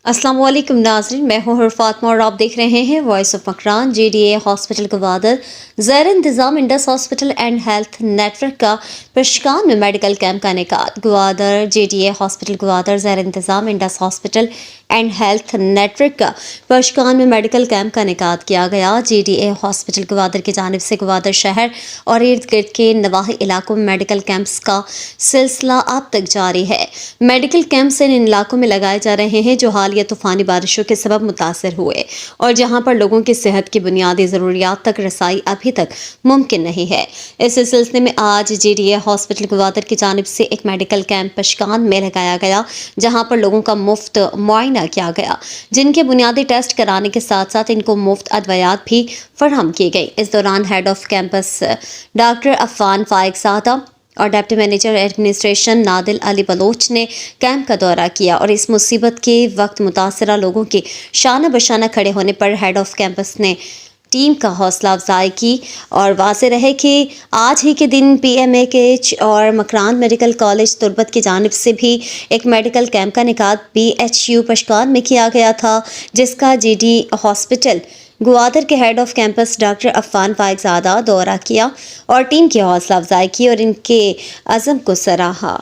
السلام علیکم ناظرین، میں ہوں فاطمہ اور آپ دیکھ رہے ہیں voice of Makran. J D A hospital Gwadar زیر انتظام Indus hospital and health network کا پشکان میں میڈیکل کیمپ کا انعقاد۔ Gwadar J D A hospital Gwadar زیر انتظام Indus hospital and health network کا پشکان میں میڈیکل کیمپ کا انعقاد کیا گیا۔ J D A hospital Gwadar کی جانب سے گوادر شہر اور ارد گرد کے نواحی علاقوں میں میڈیکل کیمپس کا سلسلہ اب تک جاری ہے۔ میڈیکل کیمپس ان علاقوں میں لگائے جا رہے ہیں جو حالیہ طوفانی بارشوں کے سبب متاثر ہوئے اور جہاں پر لوگوں کی صحت کی بنیادی ضروریات تک رسائی ابھی تک ممکن نہیں ہے۔ اس سلسلے میں آج جے ڈی اے ہاسپٹل گوادر کی جانب سے ایک میڈیکل کیمپ پشکان میں لگایا گیا، جہاں پر لوگوں کا مفت معائنہ کیا گیا، جن کے بنیادی ٹیسٹ کرانے کے ساتھ ساتھ ان کو مفت ادویات بھی فراہم کی گئی۔ اس دوران head of campus doctor Affan Faiq Zada اور deputy manager administration Nadil Ali Baloch نے کیمپ کا دورہ کیا اور اس مصیبت کے وقت متاثرہ لوگوں کے شانہ بشانہ کھڑے ہونے پر ہیڈ آف کیمپس نے ٹیم کا حوصلہ افزائی کی اور واضح رہے کہ آج ہی کے دن پی ایم اے کے ایچ اور مکران میڈیکل کالج تربت کی جانب سے بھی ایک میڈیکل کیمپ کا انعقاد پی ایچ یو پشکان میں کیا گیا تھا، جس کا جے ڈی ہاسپٹل گوادر کے head of campus doctor Affan Faiq Zada دورہ کیا اور ٹیم کی حوصلہ افزائی کی اور ان کے عزم کو سراہا۔